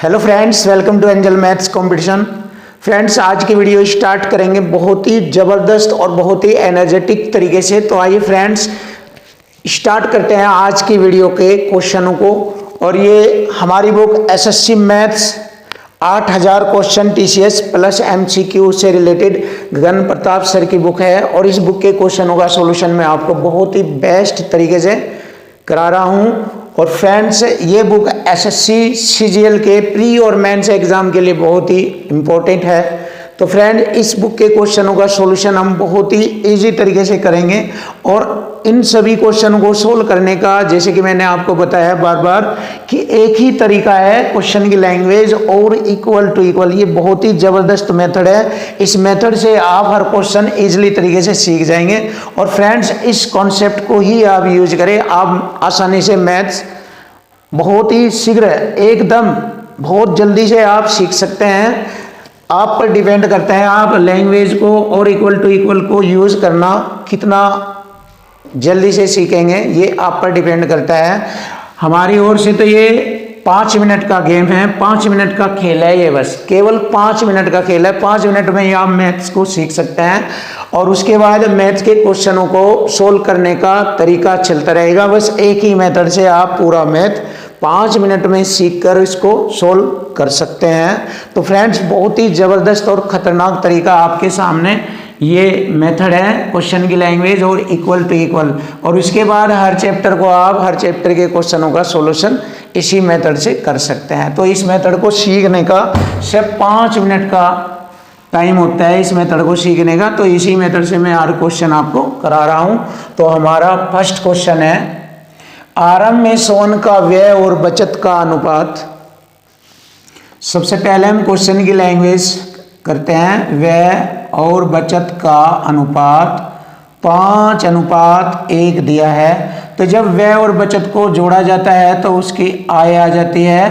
Hello friends, welcome to Angel maths competition. Friends, आज की video start करेंगे बहुत ही ज़बरदस्त और बहुत ही एनर्जेटिक तरीके से। तो आइए फ्रेंड्स स्टार्ट करते हैं आज की वीडियो के क्वेश्चनों को। और ये हमारी book SSC maths 8000 question TCS plus MCQ से रिलेटेड गगन प्रताप सर की बुक है। और इस बुक के क्वेश्चनों का सॉल्यूशन मैं आपको बहुत ही बेस्ट तरीके से करा रहा हूँ। और फ्रेंड्स, ये बुक एसएससी सीजीएल के प्री और मेंस एग्जाम के लिए बहुत ही इम्पोर्टेंट है। तो फ्रेंड, इस बुक के क्वेश्चनों का सॉल्यूशन हम बहुत ही इजी तरीके से करेंगे। और इन सभी क्वेश्चनों को सोल्व करने का, जैसे कि मैंने आपको बताया बार बार, कि एक ही तरीका है क्वेश्चन की लैंग्वेज और इक्वल टू इक्वल। ये बहुत ही ज़बरदस्त मेथड है। इस मेथड से आप हर क्वेश्चन इजीली तरीके से सीख जाएंगे। और फ्रेंड्स, इस कॉन्सेप्ट को ही आप यूज करें, आप आसानी से मैथ्स बहुत ही शीघ्र एकदम बहुत जल्दी से आप सीख सकते हैं। आप पर डिपेंड करता है आप लैंग्वेज को और इक्वल टू इक्वल को यूज करना कितना जल्दी से सीखेंगे, ये आप पर डिपेंड करता है। हमारी ओर से तो ये 5 मिनट का गेम है, 5 मिनट का खेल है। ये बस केवल 5 मिनट का खेल है। 5 मिनट में ही आप मैथ्स को सीख सकते हैं। और उसके बाद मैथ्स के क्वेश्चनों को सोल्व करने का तरीका चलता रहेगा। बस एक ही मेथड से आप पूरा मैथ 5 मिनट में सीखकर इसको सोल्व कर सकते हैं। तो फ्रेंड्स, बहुत ही ज़बरदस्त और ख़तरनाक तरीका आपके सामने ये मेथड है क्वेश्चन की लैंग्वेज और इक्वल टू इक्वल। और उसके बाद हर चैप्टर को आप हर चैप्टर के क्वेश्चनों का सॉल्यूशन इसी मेथड से कर सकते हैं। तो इस मेथड को सीखने का सिर्फ 5 मिनट का टाइम होता है इस मेथड को सीखने का। तो इसी मेथड से मैं हर क्वेश्चन आपको करा रहा हूँ। तो हमारा फर्स्ट क्वेश्चन है, आरंभ में सोन का व्यय और बचत का अनुपात। सबसे पहले हम क्वेश्चन की लैंग्वेज करते हैं। व्यय और बचत का अनुपात 5:1 दिया है। तो जब व्यय और बचत को जोड़ा जाता है तो उसकी आय आ जाती है।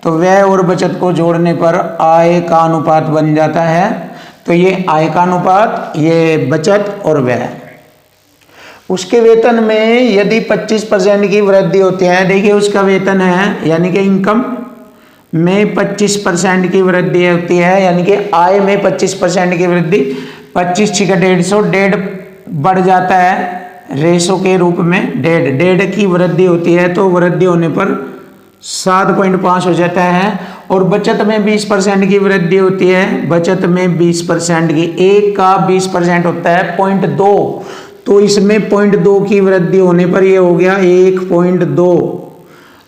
तो व्यय और बचत को जोड़ने पर आय का अनुपात बन जाता है। तो ये आय का अनुपात, ये बचत और व्यय। उसके वेतन में यदि 25% की वृद्धि होती है, देखिए उसका वेतन है यानी कि इनकम में 25% की वृद्धि होती है, यानी कि आय में 25% की वृद्धि। 25 × 150, 1.5 बढ़ जाता है रेशो के रूप में। 1.5 की वृद्धि होती है तो वृद्धि होने पर 7.5 हो जाता है। और बचत में 20% की वृद्धि होती है। बचत में 20% की, 1 का 20% होता है 0.2। तो इसमें 0.2 की वृद्धि होने पर ये हो गया 1.2।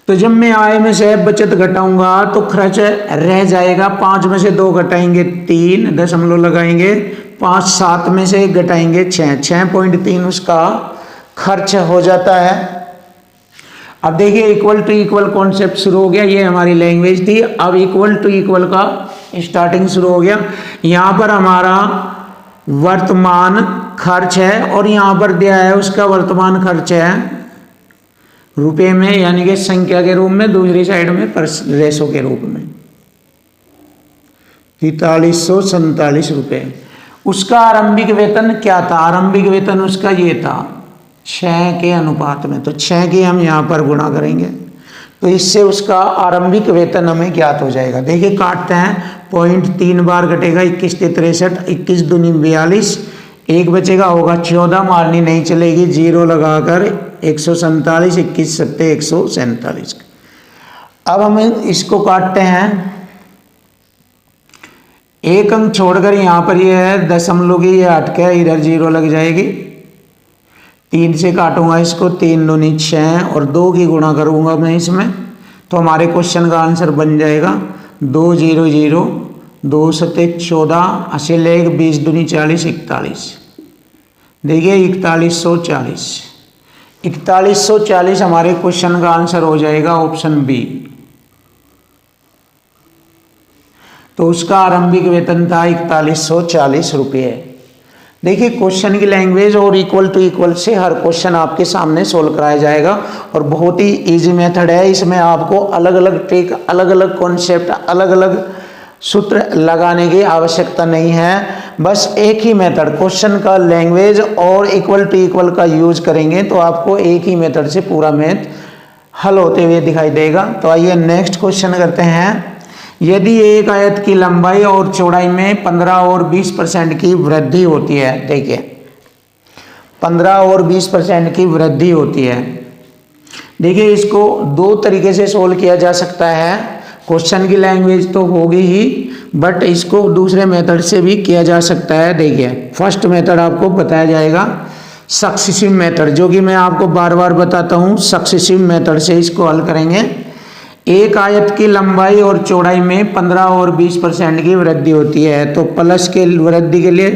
तो जब मैं आय में से बचत घटाऊंगा तो खर्च रह जाएगा। 5 में से 2 घटाएंगे 3, दशमलव लगाएंगे 5, 7 में से 1 घटाएंगे 6, 6.3 उसका खर्च हो जाता है। अब देखिए इक्वल टू इक्वल कॉन्सेप्ट शुरू हो गया। ये हमारी लैंग्वेज थी। अब इक्वल टू इक्वल का स्टार्टिंग शुरू हो गया। यहाँ पर हमारा वर्तमान खर्च है और यहाँ पर दिया है उसका वर्तमान खर्च है रुपए में, यानी कि संख्या के रूप में, दूसरी साइड में रेशो के रूप में 4347 रुपये। उसका आरंभिक वेतन क्या था? आरंभिक वेतन उसका ये था 6 के अनुपात में। तो 6 की हम यहाँ पर गुणा करेंगे तो इससे उसका आरंभिक वेतन हमें ज्ञात हो जाएगा। देखिए काटते हैं, 0.3 बार घटेगा, 21 × 63, 21 दूनी 42, 1 बचेगा, होगा 14, मारनी नहीं चलेगी, 0 लगाकर 147, 21 × 7 147। अब हम इसको काटते हैं, 1 अंक छोड़कर यहाँ पर ये है दशमलव की, ये हट के इधर 0 लग जाएगी। 3 से काटूंगा इसको, 3 दूनी 6 और 2 की गुणा करूंगा मैं इसमें। तो हमारे क्वेश्चन का आंसर बन जाएगा 200, 2 × 14, अस्सी लेग 20 दूनी 40, 41। देखिए 4140, 4140 हमारे क्वेश्चन का आंसर हो जाएगा ऑप्शन बी। तो उसका आरंभिक वेतन था 4140 रुपये। देखिए क्वेश्चन की लैंग्वेज और इक्वल टू इक्वल से हर क्वेश्चन आपके सामने सोल्व कराया जाएगा। और बहुत ही इजी मेथड है। इसमें आपको अलग अलग ट्रिक, अलग अलग कॉन्सेप्ट, अलग अलग सूत्र लगाने की आवश्यकता नहीं है। बस एक ही मेथड, क्वेश्चन का लैंग्वेज और इक्वल टू इक्वल का यूज करेंगे तो आपको एक ही मेथड से पूरा मैथ हल होते हुए दिखाई देगा। तो आइए नेक्स्ट क्वेश्चन करते हैं। यदि एक आयत की लंबाई और चौड़ाई में 15 और 20% की वृद्धि होती है, देखिए 15 और 20% की वृद्धि होती है। देखिए इसको दो तरीके से सोल्व किया जा सकता है। क्वेश्चन की लैंग्वेज तो होगी ही, बट इसको दूसरे मेथड से भी किया जा सकता है। देखिए फर्स्ट मेथड आपको बताया जाएगा सक्सेसिव मेथड, जो कि मैं आपको बार बार बताता हूँ। सक्सेसिव मेथड से इसको हल करेंगे। एक आयत की लंबाई और चौड़ाई में 15 और 20% की वृद्धि होती है, तो प्लस के वृद्धि के लिए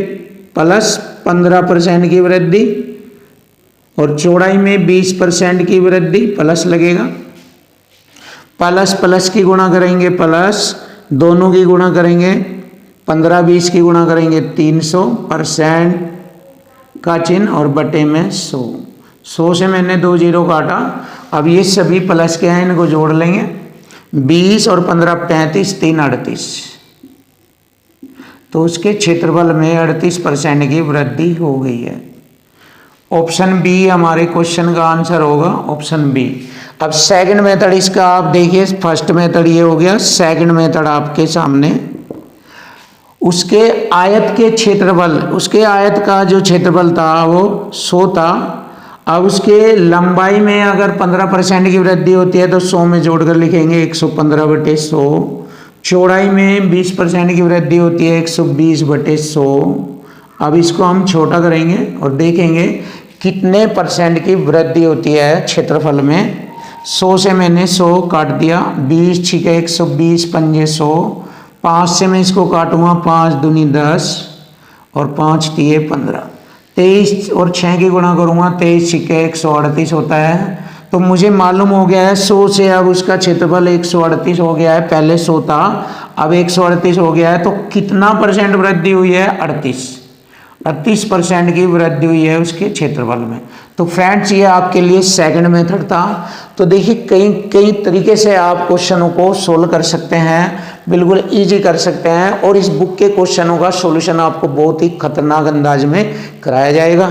प्लस 15% की वृद्धि और चौड़ाई में 20% की वृद्धि प्लस लगेगा। प्लस प्लस की गुणा करेंगे प्लस, दोनों की गुणा करेंगे 15-20 की गुणा करेंगे 300% का चिन्ह और बटे में 100 से मैंने 2 जीरो काटा। अब ये सभी प्लस के हैं, इनको जोड़ लेंगे। 20 और 15 35, 3 38, तो उसके क्षेत्रफल में 38% की वृद्धि हो गई है। ऑप्शन बी हमारे क्वेश्चन का आंसर होगा, ऑप्शन बी। अब सेकंड मेथड इसका आप देखिए, फर्स्ट मेथड ये हो गया, सेकंड मेथड आपके सामने। उसके आयत के क्षेत्रफल, उसके आयत का जो क्षेत्रफल था वो 100 था। अब उसके लंबाई में अगर 15% की वृद्धि होती है तो 100 में जोड़कर लिखेंगे 115/100। चौड़ाई में 20% की वृद्धि होती है 120/100। अब इसको हम छोटा करेंगे और देखेंगे कितने परसेंट की वृद्धि होती है क्षेत्रफल में। 100 से मैंने 100 काट दिया, 20 छिके 120 पंजे 100, 5 से मैं इसको काटूंगा 5 दूनी 10 और 5 तिये 15, 23 और 6 की गुणा करूंगा 23 छिके 138 होता है। तो मुझे मालूम हो गया है 100 से अब उसका क्षेत्रफल 138 हो गया है। पहले 100 था, अब 138 हो गया है। तो कितना परसेंट वृद्धि हुई है? 38% की वृद्धि हुई है उसके क्षेत्रफल में। तो फ्रेंड्स ये आपके लिए सेकंड मेथड था। तो देखिए कई कई तरीके से आप क्वेश्चनों को सोल्व कर सकते हैं, बिल्कुल इजी कर सकते हैं। और इस बुक के क्वेश्चनों का सॉल्यूशन आपको बहुत ही खतरनाक अंदाज में कराया जाएगा।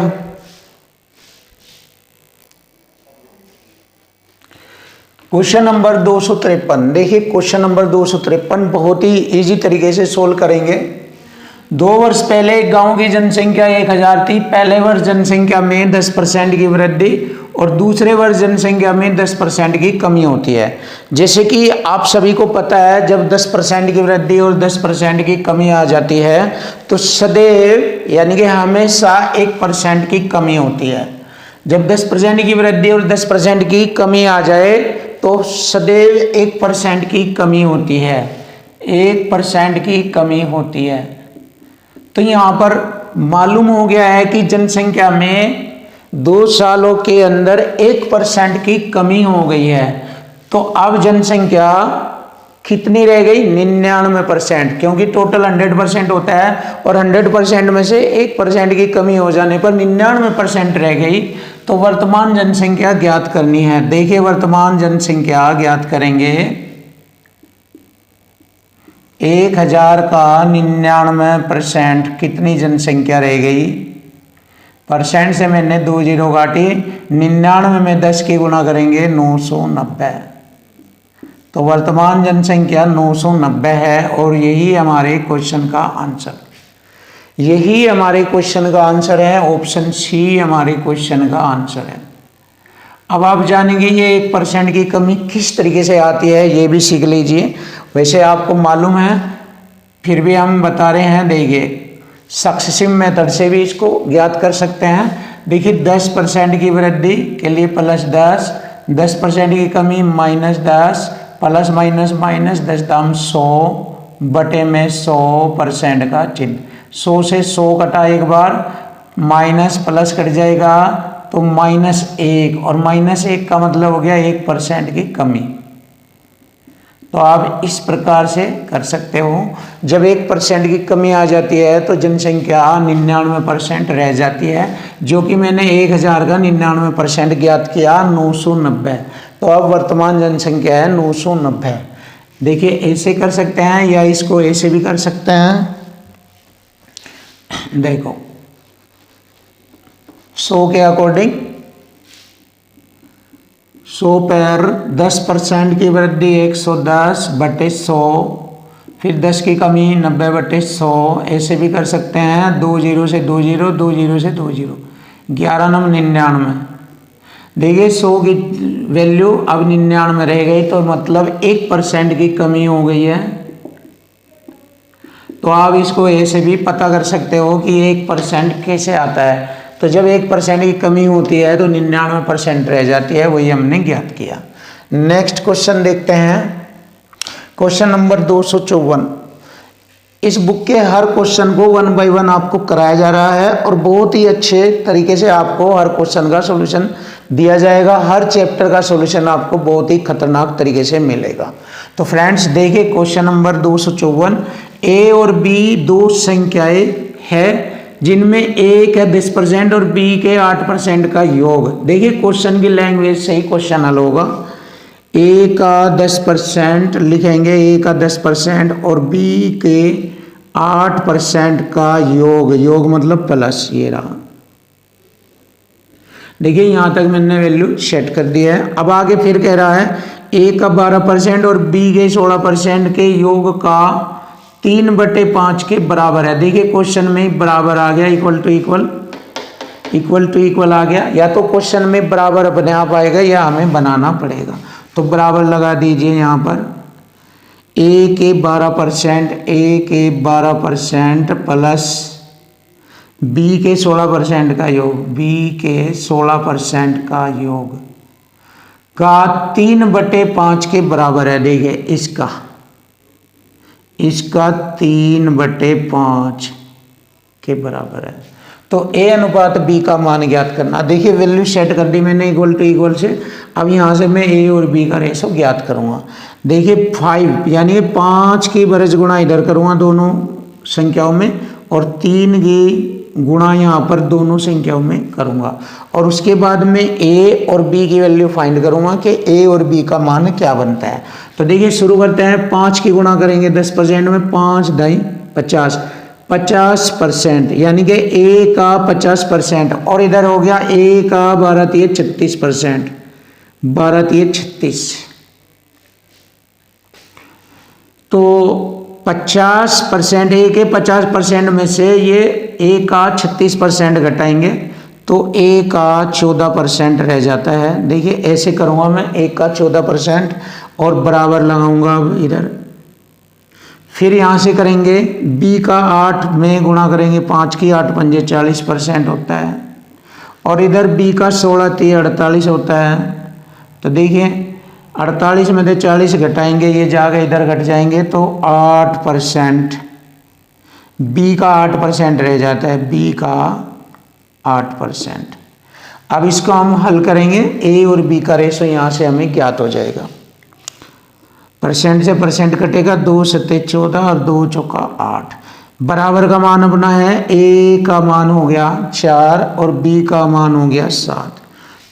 क्वेश्चन नंबर 253, देखिए क्वेश्चन नंबर 253 बहुत ही इजी तरीके से सोल्व करेंगे। 2 वर्ष पहले एक गांव की जनसंख्या 1000 थी। पहले वर्ष जनसंख्या में 10% की वृद्धि और दूसरे वर्ष जनसंख्या में 10% की कमी होती है। जैसे कि आप सभी को पता है, जब 10% की वृद्धि और 10% की कमी आ जाती है तो सदैव यानी कि हमेशा 1% की कमी होती है। जब 10% की वृद्धि और 10% की कमी आ जाए तो सदैव 1% की कमी होती है, 1% की कमी होती है। तो यहाँ पर मालूम हो गया है कि जनसंख्या में 2 सालों के अंदर 1% की कमी हो गई है। तो अब जनसंख्या कितनी रह गई? 99%, क्योंकि टोटल 100% होता है और 100% में से 1% की कमी हो जाने पर 99% रह गई। तो वर्तमान जनसंख्या ज्ञात करनी है। देखिए वर्तमान जनसंख्या ज्ञात करेंगे। 1000 का 99% कितनी जनसंख्या रह गई? परसेंट से मैंने 2 जीरो काटी, 99 में 10 की गुणा करेंगे 990। तो वर्तमान जनसंख्या 990 है और यही हमारे क्वेश्चन का आंसर, यही हमारे क्वेश्चन का आंसर है। ऑप्शन सी हमारे क्वेश्चन का आंसर है। अब आप जानेंगे ये 1% की कमी किस तरीके से आती है, ये भी सीख लीजिए। वैसे आपको मालूम है, फिर भी हम बता रहे हैं। देखिए सक्सेसिव मेथड से भी इसको ज्ञात कर सकते हैं। देखिए 10% की वृद्धि के लिए +10, 10% की कमी -10, प्लस माइनस माइनस 10 दाम 100 बटे में 100% का चिन्ह। 100 से 100 कटा एक बार, माइनस प्लस कट जाएगा तो -1, और -1 का मतलब हो गया 1% की कमी। तो आप इस प्रकार से कर सकते हो। जब 1% की कमी आ जाती है तो जनसंख्या 99% रह जाती है, जो कि मैंने 1000 का 99% ज्ञात किया 990। तो अब वर्तमान जनसंख्या है 990। देखिए ऐसे कर सकते हैं या इसको ऐसे भी कर सकते हैं। देखो 100 के अकॉर्डिंग 100 पर 10% की वृद्धि 110 बटे 100 फिर 10 की कमी 90/100, ऐसे भी कर सकते हैं। 2 0 से 2 0, 2 0 से 2 0, 11 9 99। देखिए 100 की वैल्यू अब 99 रह गई, तो मतलब 1% की कमी हो गई है। तो आप इसको ऐसे भी पता कर सकते हो कि 1% कैसे आता है। तो जब 1% की कमी होती है तो 99% रह जाती है, वही हमने ज्ञात किया। नेक्स्ट क्वेश्चन देखते हैं, क्वेश्चन नंबर 254। इस बुक के हर क्वेश्चन को 1 बाय 1 आपको कराया जा रहा है और बहुत ही अच्छे तरीके से आपको हर क्वेश्चन का सॉल्यूशन दिया जाएगा। हर चैप्टर का सॉल्यूशन आपको बहुत ही खतरनाक तरीके से मिलेगा। तो फ्रेंड्स देखिए क्वेश्चन नंबर 254। ए और बी दो संख्याएं हैं जिनमें ए का 10% और बी के 8% का योग। देखिए क्वेश्चन की लैंग्वेज से ही क्वेश्चन हल होगा। ए का 10% लिखेंगे, ए का 10% और बी के 8% का योग, योग मतलब प्लस, ये रहा। देखिए यहां तक मैंने वैल्यू सेट कर दी है। अब आगे फिर कह रहा है ए का 12% और बी के 16% के योग का 3/5 के बराबर है। देखिए क्वेश्चन में बराबर आ गया, equal to equal, equal to equal आ गया। या तो क्वेश्चन में बराबर अपने आप आएगा या हमें बनाना पड़ेगा। तो बराबर लगा दीजिए यहाँ पर। ए के 12%, ए के 12% प्लस बी के 16% का योग, बी के 16% का योग का 3/5 के बराबर है। देखिए इसका 3/5 के बराबर है। तो ए अनुपात बी का मान ज्ञात करना। देखिए वैल्यू सेट कर दी मैंने इक्वल टू इक्वल से। अब यहाँ से मैं ए और बी का रेशो ज्ञात करूँगा। देखिए 5 यानी 5 की बरस गुणा इधर करूँगा दोनों संख्याओं में, और 3 की गुणा यहाँ पर दोनों संख्याओं में करूँगा, और उसके बाद में ए और बी की वैल्यू फाइंड करूँगा कि ए और बी का मान क्या बनता है। तो देखिए शुरू करते हैं। 5 की गुणा करेंगे 10% में, 5 × 50, 50%, यानी कि ए का 50%, और इधर हो गया ए का 12 × 3 = 36%, 12 × 3 = 36। तो 50%, ए के 50% में से ये ए का 36% घटाएंगे तो ए का 14% रह जाता है। देखिए ऐसे करूँगा मैं, ए का 14% और बराबर लगाऊंगा अब इधर। फिर यहाँ से करेंगे बी का 8 में गुणा करेंगे, 5 की 8 पंजे 40% होता है, और इधर बी का 16 × 3 = 48 होता है। तो देखिए 48 में से 40 घटाएंगे, ये जाकर इधर घट जाएंगे तो 8%, बी का 8% रह जाता है, बी का 8%। अब इसको हम हल करेंगे, ए और बी का रेशो यहाँ से हमें ज्ञात हो जाएगा। परसेंट से परसेंट कटेगा, 2 × 7 = 14 और 2 × 4 = 8। बराबर का मान अपना है, ए का मान हो गया 4 और बी का मान हो गया 7।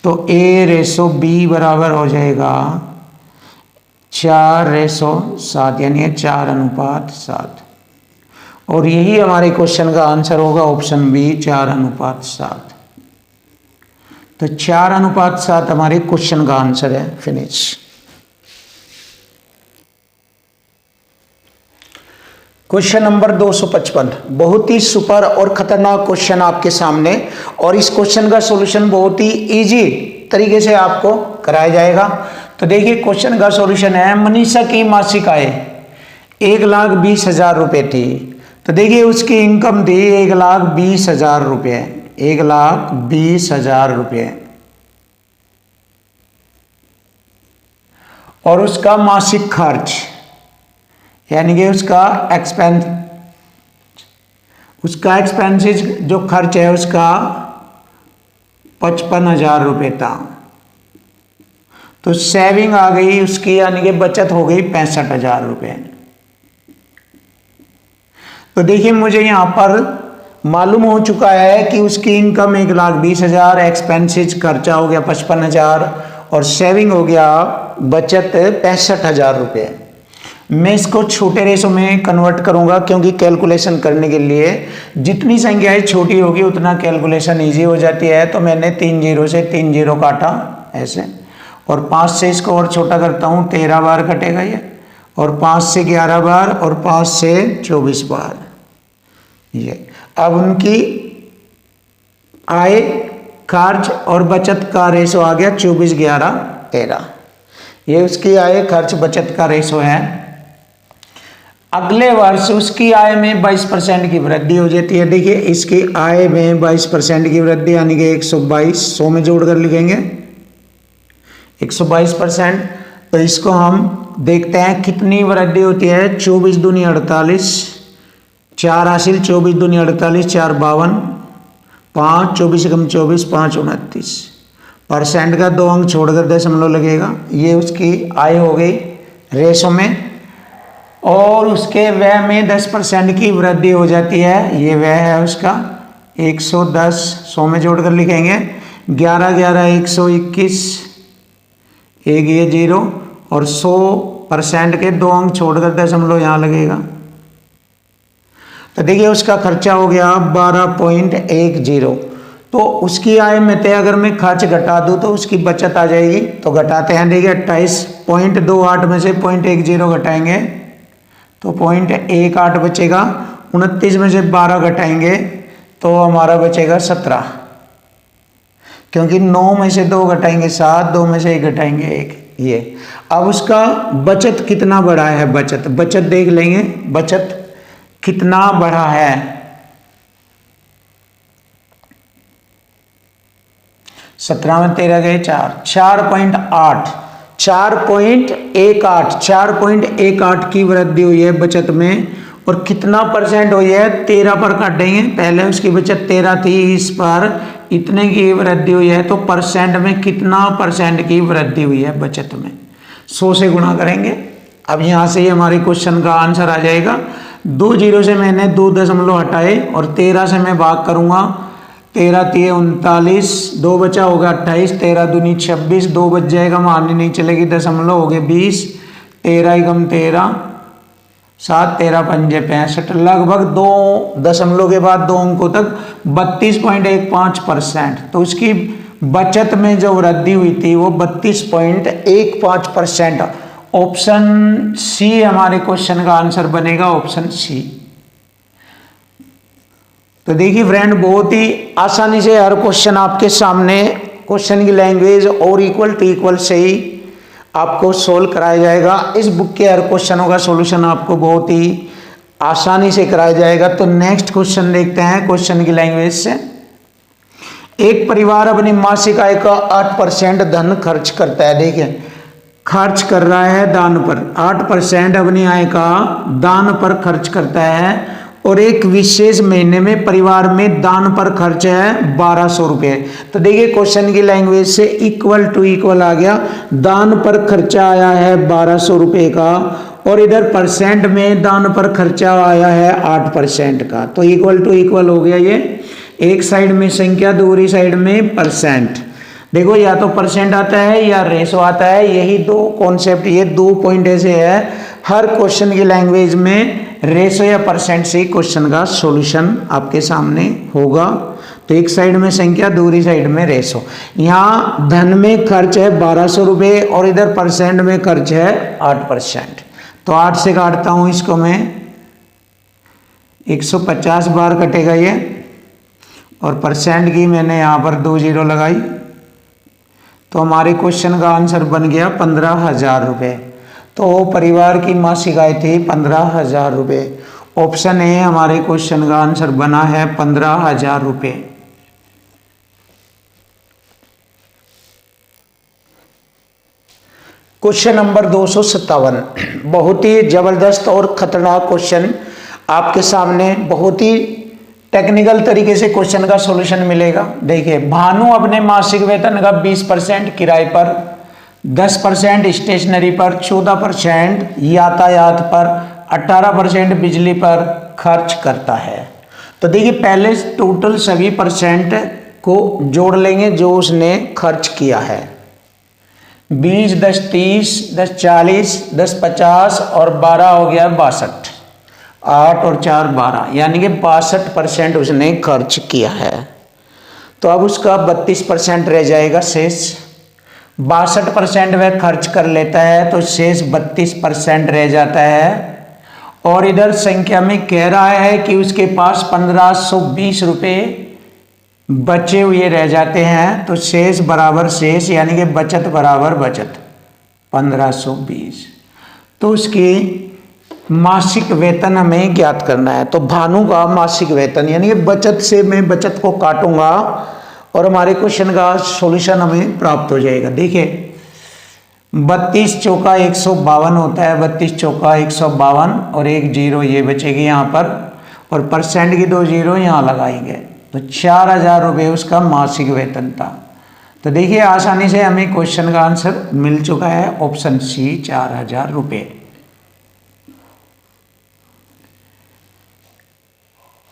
तो A/B बराबर हो जाएगा 4/7, यानी 4:7। और यही हमारे क्वेश्चन का आंसर होगा, ऑप्शन बी 4:7। तो 4:7 हमारे क्वेश्चन का आंसर है। फिनिश। क्वेश्चन नंबर 255, बहुत ही सुपर और खतरनाक क्वेश्चन आपके सामने, और इस क्वेश्चन का सॉल्यूशन बहुत ही इजी तरीके से आपको कराया जाएगा। तो देखिए क्वेश्चन का सॉल्यूशन है, मनीषा की मासिक आय 1,20,000 रुपये थी। तो देखिए उसकी इनकम थी 1,20,000 रुपये, 1,20,000 रुपये, और उसका मासिक खर्च यानी कि उसका एक्सपेंसेस जो खर्च है उसका 55,000 रुपये था। तो सेविंग आ गई उसकी, यानी कि बचत हो गई 65,000 रुपये। तो देखिए मुझे यहाँ पर मालूम हो चुका है कि उसकी इनकम 1,20,000, एक्सपेंसेस खर्चा हो गया 55,000 और सेविंग हो गया बचत 65,000 रुपये। मैं इसको छोटे रेशो में कन्वर्ट करूंगा, क्योंकि कैलकुलेशन करने के लिए जितनी संख्याएं छोटी होगी उतना कैलकुलेशन इजी हो जाती है। तो मैंने 3 0 से 3 0 काटा ऐसे, और 5 से इसको और छोटा करता हूँ, 13 बार कटेगा ये, और 5 से 11 बार और 5 से 24 बार। ये अब उनकी आय, खर्च और बचत का रेशो आ गया 24, 11, 13। ये उसकी आय, खर्च, बचत का रेशो है। अगले वर्ष उसकी आय में 22% की वृद्धि हो जाती है। देखिए इसकी आय में 22% की वृद्धि यानी कि 122, 100 में जोड़कर लिखेंगे 122%। तो इसको हम देखते हैं कितनी वृद्धि होती है। 24 दूनी 48, 4 हासिल, 24 दूनी 48, 4 52, 5 24 कम 24, 5 29। परसेंट का 2 अंक छोड़कर दशमलव लगेगा। ये उसकी आय हो गई रेशो में। और उसके व्यय में 10% की वृद्धि हो जाती है। ये व्यय है उसका 110, 100 में जोड़कर लिखेंगे 11, 11, 121, एक ये 0 और 100% के 2 अंक छोड़कर दशमलव यहाँ लगेगा। तो देखिए उसका खर्चा हो गया 12.10। तो उसकी आय में थे अगर मैं खर्च घटा दूँ तो उसकी बचत आ जाएगी। तो घटाते हैं, देखिए 28.28 में से 0.10 घटाएंगे तो 0.18 बचेगा। 29 में से 12 घटाएंगे तो हमारा बचेगा 17, क्योंकि 9 में से 2 घटाएंगे 7, 2 में से 1 घटाएंगे 1। ये अब उसका बचत कितना बढ़ा है, बचत देख लेंगे बचत कितना बढ़ा है। 17 में 13 गए 4, 4.8, 4.18 की वृद्धि हुई है बचत में। और कितना परसेंट हुई है, 13 पर काटेंगे। पहले उसकी बचत 13 थी, इस पर इतने की वृद्धि हुई है। तो परसेंट में कितना परसेंट की वृद्धि हुई है बचत में, 100 से गुणा करेंगे। अब यहाँ से ही हमारे क्वेश्चन का आंसर आ जाएगा। 2 0 से मैंने 2 दशमलव हटाए और 13 से मैं भाग करूँगा। 13 3 39, 2 बचा होगा 28, 13 दूनी 26, 2 बच जाएगा, मारनी नहीं चलेगी, दशमलव हो गए 20, 13 एकम 13, 7 13 पंजे 65। लगभग 2 दशमलव के बाद 2 अंकों तक 32.15%। तो उसकी बचत में जो वृद्धि हुई थी वो 32.15%। ऑप्शन सी हमारे क्वेश्चन का आंसर बनेगा, ऑप्शन सी। तो देखिए फ्रेंड, बहुत ही आसानी से हर क्वेश्चन आपके सामने क्वेश्चन की लैंग्वेज और इक्वल टू इक्वल से ही आपको सोल्व कराया जाएगा। इस बुक के हर क्वेश्चनों का सॉल्यूशन आपको बहुत ही आसानी से कराया जाएगा। तो नेक्स्ट क्वेश्चन देखते हैं क्वेश्चन की लैंग्वेज से। एक परिवार अपनी मासिक आय का 8% धन खर्च करता है। देखिए खर्च कर रहा है दान पर, 8% अपनी आय का दान पर खर्च करता है। और एक विशेष महीने में परिवार में दान पर खर्च है 1200 रुपये। तो देखिए क्वेश्चन की लैंग्वेज से इक्वल टू इक्वल आ गया। दान पर खर्चा आया है 1200 रुपये का और इधर परसेंट में दान पर खर्चा आया है 8% का। तो इक्वल टू इक्वल हो गया। ये एक साइड में संख्या, दूसरी साइड में परसेंट। देखो या तो परसेंट आता है या रेशो आता है, यही दो कॉन्सेप्ट, ये 2 पॉइंट ऐसे है। हर क्वेश्चन की लैंग्वेज में रेशो या परसेंट से क्वेश्चन का सॉल्यूशन आपके सामने होगा। तो एक साइड में संख्या, दूसरी साइड में रेशो। यहाँ धन में खर्च है 1200 रुपये और इधर परसेंट में खर्च है 8%। तो 8 से काटता हूँ इसको मैं, 150 बार कटेगा ये। और परसेंट की मैंने यहाँ पर 2 0 लगाई। तो हमारे क्वेश्चन का आंसर बन गया 15,000 रुपये। तो परिवार की मासिक आय थी 15,000 रुपये। ऑप्शन ए हमारे क्वेश्चन का आंसर बना है 15,000 रुपये। क्वेश्चन नंबर 257, बहुत ही जबरदस्त और खतरनाक क्वेश्चन आपके सामने। बहुत ही टेक्निकल तरीके से क्वेश्चन का सॉल्यूशन मिलेगा। देखिए, भानु अपने मासिक वेतन का 20% किराए पर, 10% स्टेशनरी पर, 14% यातायात पर, 18% बिजली पर खर्च करता है। तो देखिए पहले टोटल सभी परसेंट को जोड़ लेंगे जो उसने खर्च किया है। 20, 10 30, 10 40, 10 50 और 12 हो गया 62। 8 और 4 12, यानी कि 62% उसने खर्च किया है। तो अब उसका 32% रह जाएगा शेष। 62% वह खर्च कर लेता है, तो शेष 32% रह जाता है। और इधर संख्या में कह रहा है कि उसके पास 1520 रुपये बचे हुए रह जाते हैं, तो शेष बराबर शेष यानी कि बचत बराबर बचत 1520। तो उसकी मासिक वेतन हमें ज्ञात करना है। तो भानु का मासिक वेतन यानी कि बचत से मैं बचत को काटूंगा और हमारे क्वेश्चन का सॉल्यूशन हमें प्राप्त हो जाएगा। देखिए 32 चौका 152 होता है, 32 चौका 152 और एक जीरो ये बचेगी यहाँ पर, और परसेंट की 2 जीरो यहाँ लगाएंगे, तो 4000 रुपये उसका मासिक वेतन था। तो देखिए आसानी से हमें क्वेश्चन का आंसर मिल चुका है, ऑप्शन सी 4000 रुपये।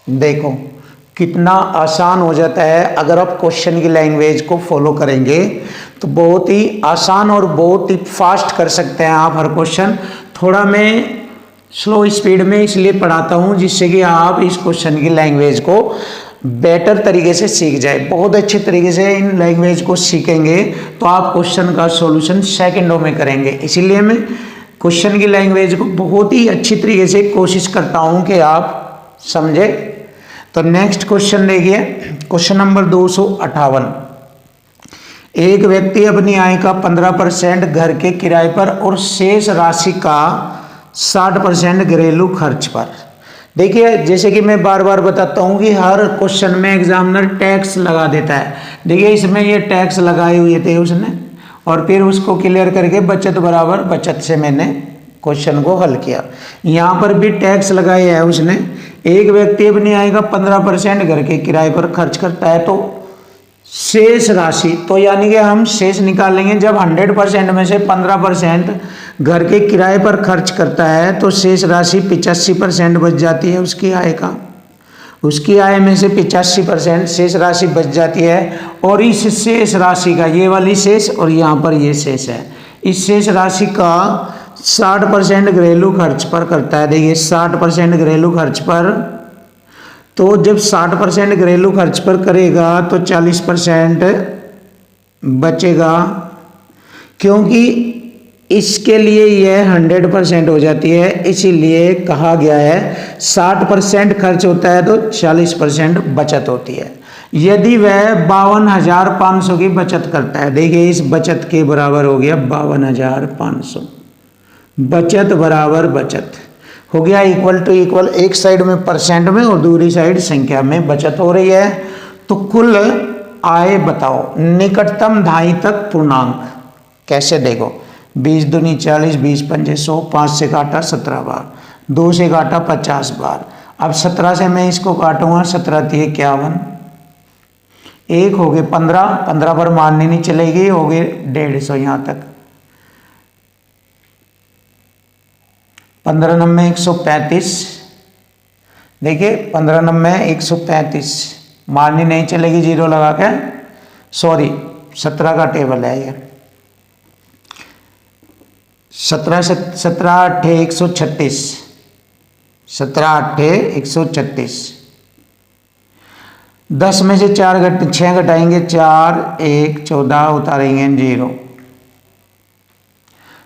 देखो कितना आसान हो जाता है अगर आप क्वेश्चन की लैंग्वेज को फॉलो करेंगे, तो बहुत ही आसान और बहुत ही फास्ट कर सकते हैं आप हर क्वेश्चन। थोड़ा मैं स्लो स्पीड में इसलिए पढ़ाता हूं जिससे कि आप इस क्वेश्चन की लैंग्वेज को बेटर तरीके से सीख जाए। बहुत अच्छे तरीके से इन लैंग्वेज को सीखेंगे तो आप क्वेश्चन का सॉल्यूशन सेकंडों में करेंगे। इसीलिए मैं क्वेश्चन की लैंग्वेज को बहुत ही अच्छी तरीके से कोशिश करता हूं कि आप समझे। तो नेक्स्ट क्वेश्चन देखिए, क्वेश्चन नंबर 258। एक व्यक्ति अपनी आय का 15% घर के किराए पर और शेष राशि का 60% घरेलू खर्च पर। देखिए जैसे कि मैं बार बार बताता हूं कि हर क्वेश्चन में एग्जामिनर टैक्स लगा देता है। देखिए इसमें ये टैक्स लगाए हुए थे उसने, और फिर उसको क्लियर करके बचत बराबर बचत से मैंने क्वेश्चन को हल किया। यहाँ पर भी टैक्स लगाए है उसने। एक व्यक्ति अपनी आय का 15% घर के किराए पर खर्च करता है, तो शेष राशि, तो यानी कि हम शेष निकालेंगे जब 100% में से 15% घर के किराए पर खर्च करता है, तो शेष राशि 85% बच जाती है उसकी आय का। उसकी आय में से 85% शेष राशि बच जाती है, और इस शेष राशि का ये वाली शेष और यहाँ पर ये शेष है, इस शेष राशि का 60% घरेलू खर्च पर करता है। देखिए 60% घरेलू खर्च पर, तो जब 60% घरेलू खर्च पर करेगा तो 40% बचेगा, क्योंकि इसके लिए यह 100% हो जाती है। इसीलिए कहा गया है 60% खर्च होता है तो 40% बचत होती है। यदि वह 52,500 की बचत करता है, देखिए इस बचत के बराबर हो गया 52,500, बचत बराबर बचत हो गया इक्वल टू इक्वल, एक साइड में परसेंट में और दूसरी साइड संख्या में बचत हो रही है। तो कुल आय बताओ निकटतम दहाई तक पूर्णांक कैसे, देखो 20 दूनी 40, 20 पंजे 100, 5 से काटा 17 बार, 2 से काटा 50 बार। अब 17 से मैं इसको काटूंगा, 17 थी 51, एक हो गए 15, 15 पर मारनी नहीं चलेगी, हो गए 150 यहाँ तक, 15 नंबे 135, देखिए 15 नंबे 135, मारनी नहीं चलेगी जीरो लगा के, सॉरी 17 का टेबल है ये, 17 अट्ठे 136, 17 अट्ठे 136, 10 में से 6 घटाएंगे 4, 1, 14 उतारेंगे 0,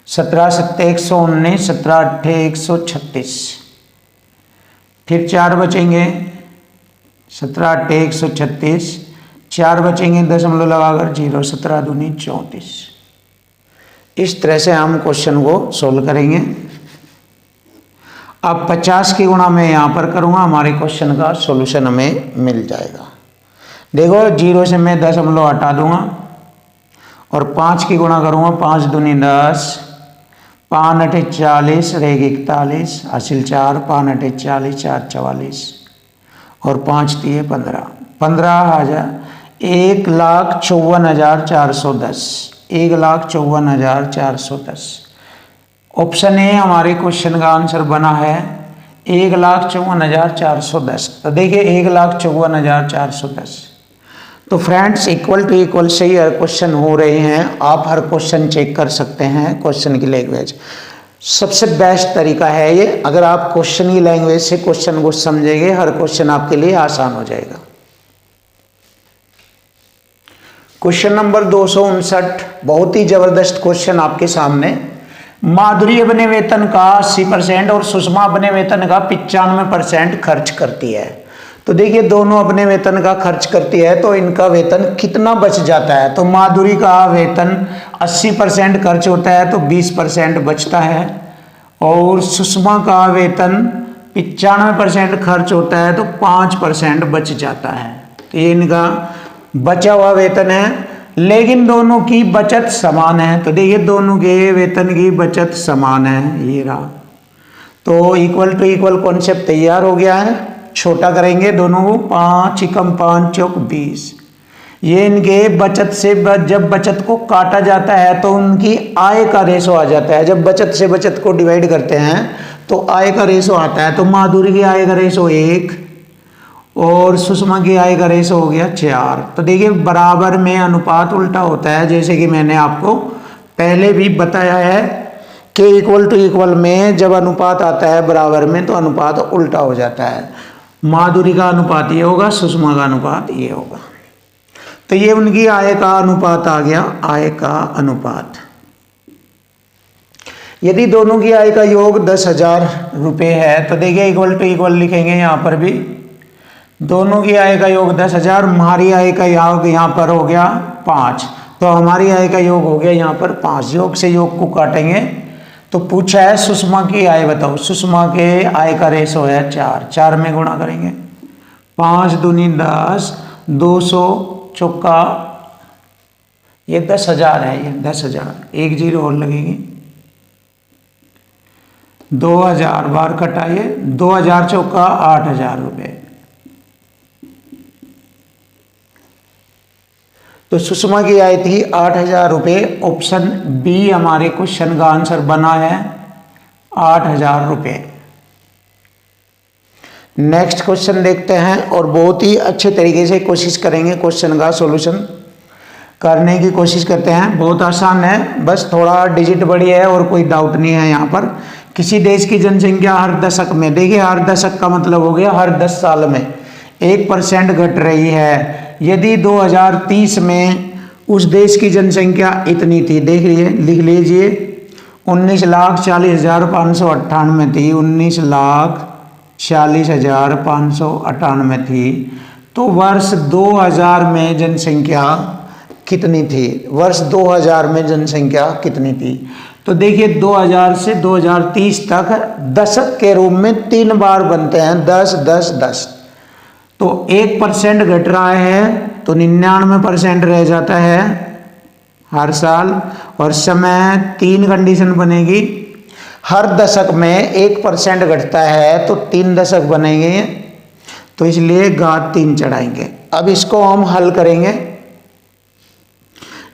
17 सत्ते 119, 17 अट्ठे 136, फिर 4 बचेंगे, 17 अट्ठे 136, 4 बचेंगे दशमलव लगाकर 0, 17 दूनी 34। इस तरह से हम क्वेश्चन को सोल्व करेंगे। अब 50 की गुणा मैं यहाँ पर करूँगा, हमारे क्वेश्चन का सॉल्यूशन हमें मिल जाएगा। देखो 0 से मैं दशमलव हटा दूंगा और 5 की गुणा करूँगा, 5 दूनी 10, 5 अठे 40, रहेगी 41, हासिल 4, 5 अठे 40, 4 44 और 5 दिए 15, 15,000, 1,54,410, 1,54,410। ऑप्शन ए हमारे क्वेश्चन का आंसर बना है 1,54,410। तो देखिए 1,54,410। तो फ्रेंड्स इक्वल टू इक्वल से ही हर क्वेश्चन हो रहे हैं, आप हर क्वेश्चन चेक कर सकते हैं क्वेश्चन की लैंग्वेज। सबसे बेस्ट तरीका है ये, अगर आप क्वेश्चन की लैंग्वेज से क्वेश्चन को समझेंगे हर क्वेश्चन आपके लिए आसान हो जाएगा। क्वेश्चन नंबर 259, बहुत ही जबरदस्त क्वेश्चन आपके सामने। माधुरी अपने वेतन का 80% और सुषमा अपने वेतन का 95% खर्च करती है। तो देखिए दोनों अपने वेतन का खर्च करती है तो इनका वेतन कितना बच जाता है। तो माधुरी का वेतन 80% खर्च होता है तो 20% बचता है, और सुषमा का वेतन 95% खर्च होता है तो 5% बच जाता है। तो ये इनका बचा हुआ वेतन है, लेकिन दोनों की बचत समान है। तो देखिए दोनों के वेतन की बचत समान है, ये रहा। तो इक्वल टू इक्वल कॉन्सेप्ट तैयार हो गया है। छोटा करेंगे दोनों को, 5 एकम 5 चौक 20। ये इनके बचत से जब बचत को काटा जाता है तो उनकी आय का रेशो आ जाता है। जब बचत से बचत को डिवाइड करते हैं तो आय का रेशो आता है। तो माधुरी की आय का रेशो 1 और सुषमा की आय का रेशो हो गया 4। तो देखिए बराबर में अनुपात उल्टा होता है, जैसे कि मैंने आपको पहले भी बताया है कि इक्वल टू इक्वल में जब अनुपात आता है बराबर में तो अनुपात उल्टा हो जाता है। माधुरी का अनुपात ये होगा, सुषमा का अनुपात ये होगा। तो ये उनकी आय का अनुपात आ गया, आय का अनुपात। यदि दोनों की आय का योग 10,000 रुपये है तो देखिए इक्वल टू इक्वल लिखेंगे यहाँ पर भी। दोनों की आय का योग 10,000, हमारी आय का योग यहाँ पर हो गया 5, तो हमारी आय का योग हो गया यहाँ पर 5। योग से योग को काटेंगे तो पूछा है सुषमा की आय बताओ। सुषमा के आय का रेशो है 4, 4 में गुणा करेंगे, 5 दूनी 10, 200 चौका, ये 10,000 है, ये 10,000, एक जीरो और लगेगी, 2,000 बार कटाइए, 2,000 चौका 8,000 रुपये। तो सुषमा की आय थी 8,000 रुपये। ऑप्शन बी हमारे क्वेश्चन का आंसर बना है 8,000 रुपये। नेक्स्ट क्वेश्चन देखते हैं और बहुत ही अच्छे तरीके से कोशिश करेंगे क्वेश्चन का सॉल्यूशन करने की कोशिश करते हैं। बहुत आसान है, बस थोड़ा डिजिट बड़ी है और कोई डाउट नहीं है यहाँ पर। किसी देश की जनसंख्या हर दशक में, देखिए हर दशक का मतलब हो गया हर 10 साल में 1% घट रही है। यदि 2030 में उस देश की जनसंख्या इतनी थी, देख लीजिए, लिख लीजिए, 19,40,598 थी, 19,40,598 थी। तो वर्ष 2000 में जनसंख्या कितनी थी? वर्ष 2000 में जनसंख्या कितनी थी? तो देखिए 2000 से 2030 तक दशक के रूप में 3 बार बनते हैं, 10 10 10। तो 1% घट रहा है तो 99% रह जाता है हर साल। और समय 3 कंडीशन बनेगी, हर दशक में 1% घटता है तो 3 दशक बनेंगे, तो इसलिए घात 3 चढ़ाएंगे। अब इसको हम हल करेंगे।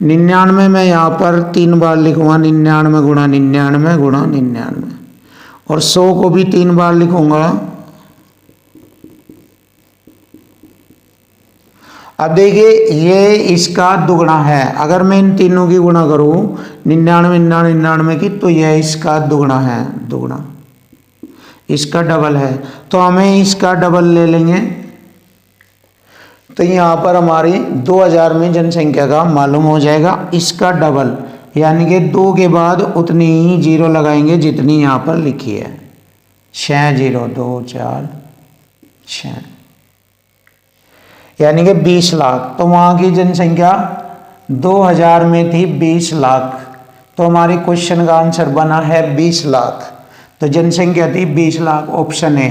99 में यहाँ पर 3 बार लिखूंगा, 99 गुणा 99 गुणा 99, और 100 को भी 3 बार लिखूंगा। अब देखिए ये इसका दुगना है, अगर मैं इन तीनों की गुणा करूं 99 99 99 की, तो यह इसका दुगना है, दुगना इसका डबल है, तो हमें इसका डबल ले लेंगे। तो यहाँ पर हमारी 2000 में जनसंख्या का मालूम हो जाएगा, इसका डबल, यानी कि 2 के बाद उतनी ही जीरो लगाएंगे जितनी यहाँ पर लिखी है, 6 0 2 4 6, यानी कि 20 लाख। तो वहाँ की जनसंख्या 2000 में थी 20 लाख, तो हमारी क्वेश्चन का आंसर बना है 20 लाख। तो जनसंख्या थी 20 लाख, ऑप्शन ए।